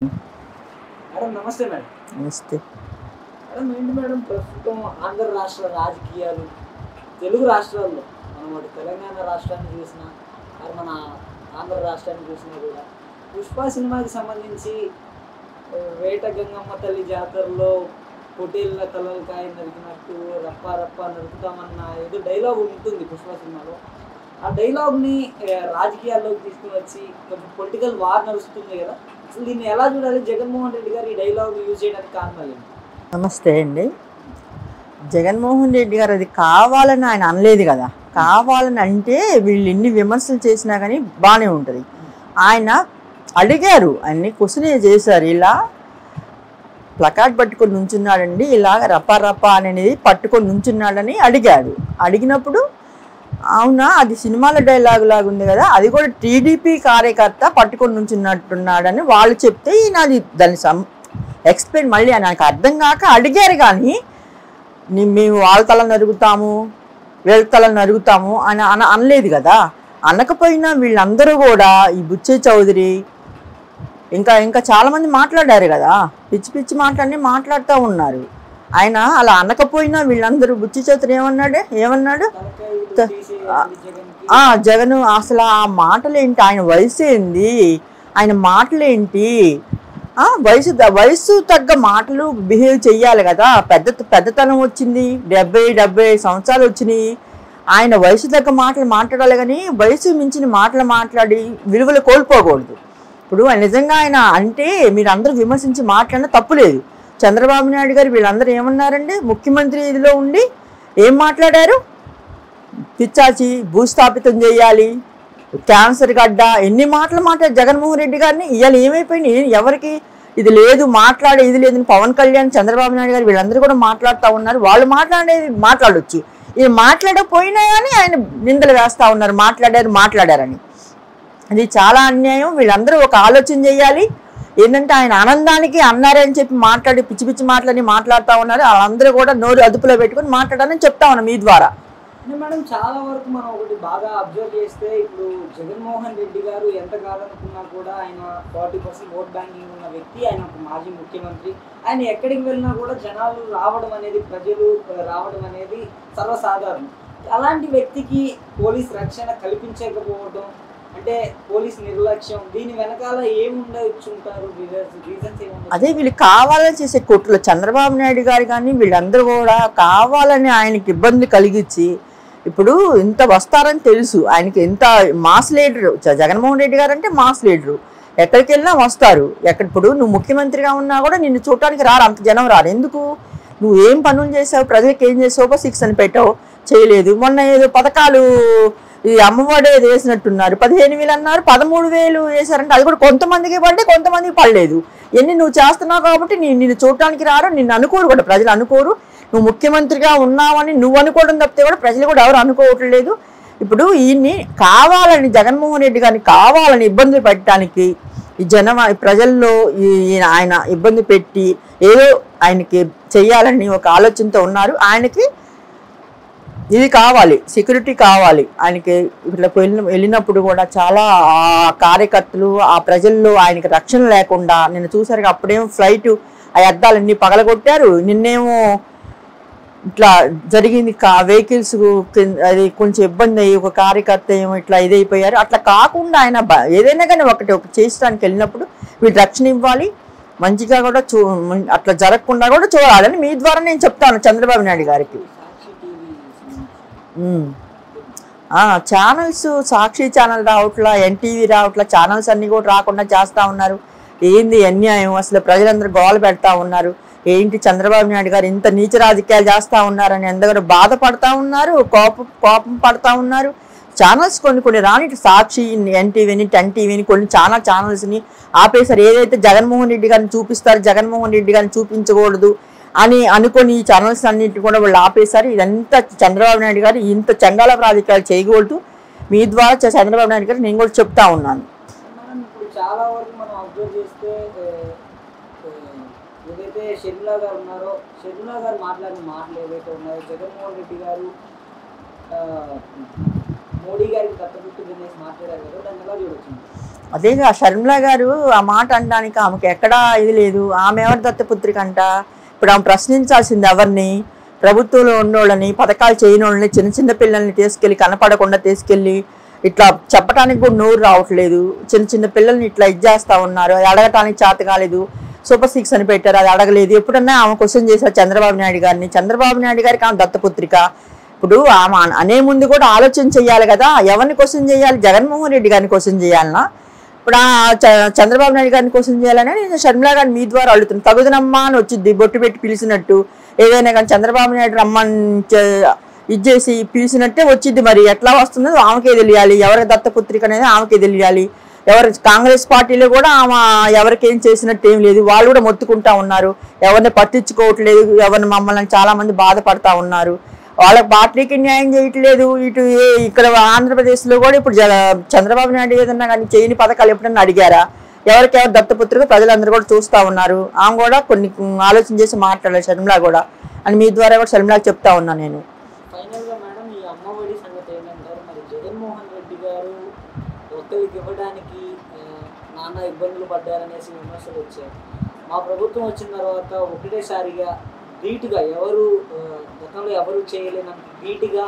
Madam నమస్తే madam. నమస్తే madam ఏంటి మేడం ప్రస్తుతం ఆంధ్ర రాష్ట్ర రాజకీయాలు తెలుగు రాష్ట్రాల్లో మనం ఒకటి తెలంగాణ రాష్ట్రాన్ని చూసినా మరి మన ఆంధ్ర రాష్ట్రాన్ని చూసినా కూడా పుష్ప సినిమాకి సంబంధించి వేట గంగమ్మ తల్లి జాతరలో పొట్టేళ్ళ తలకాయ నరికినట్టు రప్ప రప్ప నరుకుతామన్న ఏదో డైలాగ్ ఉంటుంది పుష్ప సినిమాలో. ఆ డైలాగ్ని రాజకీయాల్లోకి తీసుకుని వచ్చి కొంచెం పొలిటికల్ వార్ నడుస్తుంది కదా, అసలు దీన్ని ఎలా చూడాలి? జగన్మోహన్ రెడ్డి గారు ఈ డైలాగ్ యూజ్ చేయడానికి కారణాలు ఏంటి? నమస్తే అండి. జగన్మోహన్ రెడ్డి గారు అది కావాలని ఆయన అనలేదు కదా. కావాలని అంటే వీళ్ళు ఎన్ని విమర్శలు చేసినా కానీ బాగానే ఉంటుంది. ఆయన అడిగారు, అన్ని క్వశ్చన్ చేశారు. ఇలా ప్లకార్డ్ పట్టుకొని నుంచున్నాడండి, ఇలాగ రప్ప రప్ప అనేది పట్టుకొని నుంచున్నాడని అడిగాడు. అడిగినప్పుడు అవునా అది సినిమాల డైలాగ్ లాగా ఉంది కదా, అది కూడా టీడీపీ కార్యకర్త పట్టుకొని నుంచున్నట్టున్నాడని వాళ్ళు చెప్తే నాది దాన్ని ఎక్స్ప్లెయిన్ మళ్ళీ నాకు అర్థం కాక అడిగారు. కానీ మేము వాళ్ళ తల నరుగుతాము వీళ్ళ తల నరుగుతాము అని అనలేదు కదా. అనకపోయినా వీళ్ళందరూ కూడా ఈ బుచ్చే చౌదరి ఇంకా చాలామంది మాట్లాడారు కదా, పిచ్చి పిచ్చి మాట్లాడుతూ ఉన్నారు. ఆయన అలా అనకపోయినా వీళ్ళందరూ బుచ్చి చౌదరి ఏమన్నాడు జగన్ అసలు ఆ మాటలేంటి, ఆయన వయసు ఏంది, ఆయన మాటలేంటి, వయసు తగ్గ మాటలు బిహేవ్ చెయ్యాలి కదా. పెద్దతనం వచ్చింది, 70 సంవత్సరాలు వచ్చినాయి. ఆయన వయసు తగ్గ మాటలు మాట్లాడాలి కానీ వయసు మించిన మాటలు మాట్లాడి విలువలు కోల్పోకూడదు. ఇప్పుడు నిజంగా ఆయన అంటే మీరు అందరూ విమర్శించి మాట్లాడినా తప్పులేదు. చంద్రబాబు నాయుడు గారు వీళ్ళందరూ ఏమన్నారండి, ముఖ్యమంత్రి ఇదిలో ఉండి ఏం మాట్లాడారు, పిచ్చాచి భూస్థాపితం చేయాలి, క్యాన్సర్ గడ్డ, ఎన్ని మాటలు మాట్లాడారు జగన్మోహన్ రెడ్డి గారిని. ఇవాళ ఏమైపోయింది, ఎవరికి ఇది లేదు ఇది లేదని పవన్ కళ్యాణ్ చంద్రబాబు నాయుడు గారు వీళ్ళందరూ కూడా మాట్లాడుతూ ఉన్నారు. వాళ్ళు మాట్లాడొచ్చు, ఇది మాట్లాడకపోయినా కానీ ఆయన నిందలు వేస్తూ ఉన్నారు మాట్లాడారని. అది చాలా అన్యాయం. వీళ్ళందరూ ఒక ఆలోచన చేయాలి. ఏంటంటే ఆయన ఆనందానికి అన్నారని చెప్పి మాట్లాడి పిచ్చి పిచ్చి మాట్లాడుతూ ఉన్నారు. వాళ్ళందరూ కూడా నోరు అదుపులో పెట్టుకుని మాట్లాడాలని చెప్తా ఉన్నాం మీ ద్వారా. మేడం చాలా వరకు మనం ఒకటి బాగా అబ్జర్వ్ చేస్తే ఇప్పుడు జగన్మోహన్ రెడ్డి గారు ఎంత కాదనుకున్నా కూడా ఆయన 40% ఓట్ బ్యాంకింగ్ ఉన్న వ్యక్తి, ఆయన ఒక మాజీ ముఖ్యమంత్రి. ఆయన ఎక్కడికి వెళ్ళినా కూడా జనాలు రావడం అనేది, ప్రజలు రావడం అనేది సర్వసాధారణం. అలాంటి వ్యక్తికి పోలీస్ రక్షణ కల్పించకపోవడం అంటే పోలీస్ నిర్లక్ష్యం, దీని వెనకాల ఏముండొచ్చుంటారు రీజన్స్ ఏముంటారు? అదే వీళ్ళు కావాలని చేసే కుట్రలు. చంద్రబాబు నాయుడు గారు కానీ వీళ్ళందరూ కూడా కావాలని ఆయనకి ఇబ్బంది కలిగించి ఇప్పుడు ఇంత వస్తారని తెలుసు. ఆయనకి ఎంత మాస్ లీడరు జగన్మోహన్ రెడ్డి గారు అంటే మాస్ లీడరు, ఎక్కడికి వెళ్ళినా వస్తారు. ఇప్పుడు నువ్వు ముఖ్యమంత్రిగా ఉన్నా కూడా నిన్ను చూడటానికి రారు, అంత జనం రారు. ఎందుకు, నువ్వు ఏం పనులు చేసావు, ప్రజలకు ఏం చేసావు, 6 అని పెట్టావు, చేయలేదు. మొన్న ఏదో పథకాలు ఈ అమ్మఒడి వేసినట్టున్నారు, 15,000 అన్నారు, 13,000 వేశారంటే అది కూడా కొంతమందికి పడ్డే కొంతమందికి పడలేదు. ఎన్ని నువ్వు చేస్తున్నావు కాబట్టి నిన్ను చూడటానికి రారు, నిన్ను అనుకోరు కూడా, ప్రజలు అనుకోరు. నువ్వు ముఖ్యమంత్రిగా ఉన్నావని నువ్వు అనుకోవడం తప్పితే కూడా ప్రజలు కూడా ఎవరు అనుకోవట్లేదు. ఇప్పుడు ఈయన్ని కావాలని జగన్మోహన్ రెడ్డి గారిని కావాలని ఇబ్బందులు పెట్టడానికి ఈ ప్రజల్లో ఆయన ఇబ్బంది పెట్టి ఏదో ఆయనకి చెయ్యాలని ఒక ఆలోచనతో ఉన్నారు. ఆయనకి ఇది కావాలి, సెక్యూరిటీ కావాలి. ఆయనకి ఇట్లా వెళ్ళినప్పుడు కూడా చాలా కార్యకర్తలు ఆ ప్రజల్లో ఆయనకి రక్షణ లేకుండా నిన్న చూసారు. అప్పుడేమో ఫ్లైట్ ఆ అద్దాలన్నీ పగలగొట్టారు, నిన్నేమో ఇట్లా జరిగింది. వెహికల్స్ అది కొంచెం ఇబ్బంది అయ్యి ఒక కార్యకర్త ఏమో ఇట్లా ఇదైపోయారు. అట్లా కాకుండా ఆయన ఏదైనా కానీ ఒకటి చేసడానికి వెళ్ళినప్పుడు వీళ్ళు రక్షణ ఇవ్వాలి, మంచిగా కూడా అట్లా జరగకుండా కూడా చూడాలని మీ ద్వారా నేను చెప్తాను చంద్రబాబు నాయుడు గారికి. ఛానల్స్ సాక్షి ఛానల్ రావట్లా, ఎన్టీవీ రావట్లా, ఛానల్స్ అన్నీ కూడా రాకుండా చేస్తూ ఉన్నారు. ఏంది అన్యాయం, అసలు ప్రజలందరూ గోల పెడతా ఉన్నారు. ఏంటి చంద్రబాబు నాయుడు గారు ఇంత నీచ రాజకీయాలు చేస్తూ ఉన్నారని అందరూ బాధపడతా ఉన్నారు, కోపం పడతా ఉన్నారు. ఛానల్స్ కొన్ని రాని సాక్షి, ఎన్టీవీని, 10 టీవీని కొన్ని ఛానల్స్ని ఆపేశారు. ఏదైతే జగన్మోహన్ రెడ్డి గారిని చూపిస్తారు, జగన్మోహన్ రెడ్డి గారిని చూపించకూడదు అని అనుకొని ఈ ఛానల్స్ అన్నింటినీ కూడా వాళ్ళు ఆపేశారు. ఇదంతా చంద్రబాబు నాయుడు గారు ఇంత చండాల రాజకీయాలు చేయకూడదు. మీ ద్వారా చంద్రబాబు నాయుడు గారు నేను కూడా చెప్తా ఉన్నాను. ఇప్పుడు చాలా వరకు మనం అబ్జర్వ్ చేస్తే ఏదైతే షర్మిలా గారు ఉన్నారో, షర్మిలా గారు మాట్లాడిన మాటలు ఏవైతే ఉన్నాయో, జగన్మోహన్ రెడ్డి గారు మోడీ గారికి దత్తపుత్రుడు అనేసి మాట్లాడారు కదా, దాన్ని ఎలా చూడొచ్చు? అదేగా షర్మిల గారు ఆ మాట అనడానికి ఆమెకి ఎక్కడా ఇది లేదు. ఆమె ఎవరి దత్తపుత్రిక అంట? ఇప్పుడు ఆమె ప్రశ్నించాల్సింది ఎవరిని? ప్రభుత్వంలో ఉన్నోళ్ళని, పథకాలు చేయని వాళ్ళని, చిన్న చిన్న పిల్లల్ని తీసుకెళ్ళి కనపడకుండా తీసుకెళ్ళి ఇట్లా చెప్పడానికి కూడా నోరు రావట్లేదు. చిన్న చిన్న పిల్లల్ని ఇట్లా చేస్తూ ఉన్నారు. అది అడగటానికి చేత కాలేదు. సూపర్ 6 అని పెట్టారు, అది అడగలేదు. ఎప్పుడన్నా ఆమె క్వశ్చన్ చేశారు చంద్రబాబు నాయుడు గారిని. చంద్రబాబు నాయుడు గారికి ఆమె దత్తపుత్రిక. ఇప్పుడు ఆమె అనే ముందు కూడా ఆలోచన చేయాలి కదా, ఎవరిని క్వశ్చన్ చేయాలి? జగన్మోహన్ రెడ్డి గారిని క్వశ్చన్ చేయాలన్నా? ఇప్పుడు చంద్రబాబు నాయుడు గారిని క్వశ్చన్ చేయాలని నేను షర్మిల గారిని మీ ద్వారా అడుగుతున్నాను. తగుదనమ్మా అని వచ్చింది, బొట్టు పెట్టి పిలిచినట్టు. ఏదైనా కానీ చంద్రబాబు నాయుడు రమ్మని ఇది చేసి పిలిచినట్టే వచ్చింది. మరి ఎట్లా వస్తుందో ఆమెకే తెలియాలి. ఎవరికి దత్తపుత్రిక అనేది ఆమెకే తెలియాలి. ఎవరు కాంగ్రెస్ పార్టీలో కూడా ఆమె ఎవరికేం చేసినట్టు ఏం లేదు. వాళ్ళు కూడా మొత్తుకుంటా ఉన్నారు, ఎవరిని పట్టించుకోవట్లేదు, ఎవరిని మమ్మల్ని చాలామంది బాధపడతా ఉన్నారు. వాళ్ళకి పార్టీకి న్యాయం చేయట్లేదు. ఇటు ఇక్కడ ఆంధ్రప్రదేశ్లో కూడా ఇప్పుడు చంద్రబాబు నాయుడు ఏదన్నా కానీ చేయని పథకాలు ఎప్పుడన్నా అడిగారా? ఎవరికెవరు దత్తపుత్రిక ప్రజలందరూ కూడా చూస్తూ ఉన్నారు. ఆమె కూడా కొన్ని ఆలోచన చేసి మాట్లాడారు షర్మిల కూడా అని మీ ద్వారా కూడా షర్మిలాకి చెప్తా ఉన్నాను నేను. ఫైనల్గా మేడం, ఈ అమ్మఒడి సంగతి ఏంటంటారు? మరి జగన్మోహన్ రెడ్డి గారు ఒక్కరికి ఇవ్వడానికి నానా ఇబ్బందులు పడ్డారనేసి విమర్శలు వచ్చాయి. మా ప్రభుత్వం వచ్చిన తర్వాత ఒకటేసారిగా ధీటుగా ఎవరు గతంలో ఎవరు చేయలేనంత ధీటుగా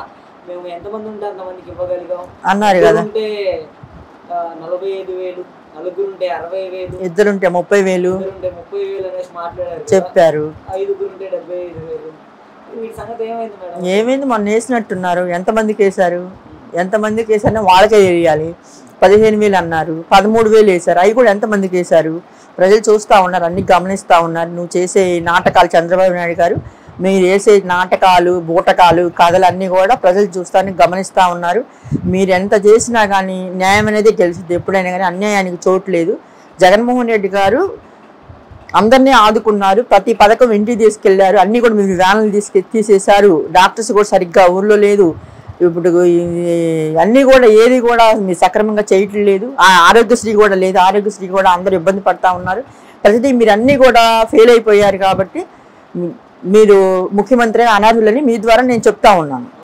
మేము ఎంతమంది ఉంటే అంతమందికి ఇవ్వగలిగాం అన్నారు కదా. ఉంటే 45,000, నలుగురుంటే 60,000, ఇద్దరుంటే 30,000 అనేసి మాట్లాడారు చెప్పారు. 5గురుంటే 75,000. వీటి సంగతి ఏమైంది మేడం? ఏమైంది? మొన్న వేసినట్టున్నారు. ఎంతమందికి వేశారు? ఎంతమందికి వేసారని వాళ్ళకే తెలియాలి. 15,000 అన్నారు, 13,000 వేశారు. అవి కూడా ఎంతమందికి వేశారు? ప్రజలు చూస్తూ ఉన్నారు, అన్ని గమనిస్తూ ఉన్నారు. నువ్వు చేసే నాటకాలు, చంద్రబాబు నాయుడు గారు మీరు వేసే నాటకాలు, బూటకాలు, కథలు అన్నీ కూడా ప్రజలు చూస్తానికి గమనిస్తూ ఉన్నారు. మీరు ఎంత చేసినా కానీ న్యాయం అనేది గెలిచింది. ఎప్పుడైనా కానీ అన్యాయానికి చోటు లేదు. జగన్మోహన్ రెడ్డి గారు అందరినీ ఆదుకున్నారు. ప్రతి పథకం ఇంటికి తీసుకెళ్లారు. అన్నీ కూడా మీరు వ్యాన్లు తీసేశారు. డాక్టర్స్ కూడా సరిగ్గా ఊర్లో లేదు. ఇప్పుడు అన్నీ కూడా ఏది కూడా మీరు సక్రమంగా చేయట్లేదు. ఆరోగ్యశ్రీ కూడా లేదు. ఆరోగ్యశ్రీ కూడా అందరూ ఇబ్బంది పడతా ఉన్నారు. ప్రతిదీ మీరు అన్నీ కూడా ఫెయిల్ అయిపోయారు. కాబట్టి మీరు ముఖ్యమంత్రి అనర్హులని మీ ద్వారా నేను చెప్తా ఉన్నాను.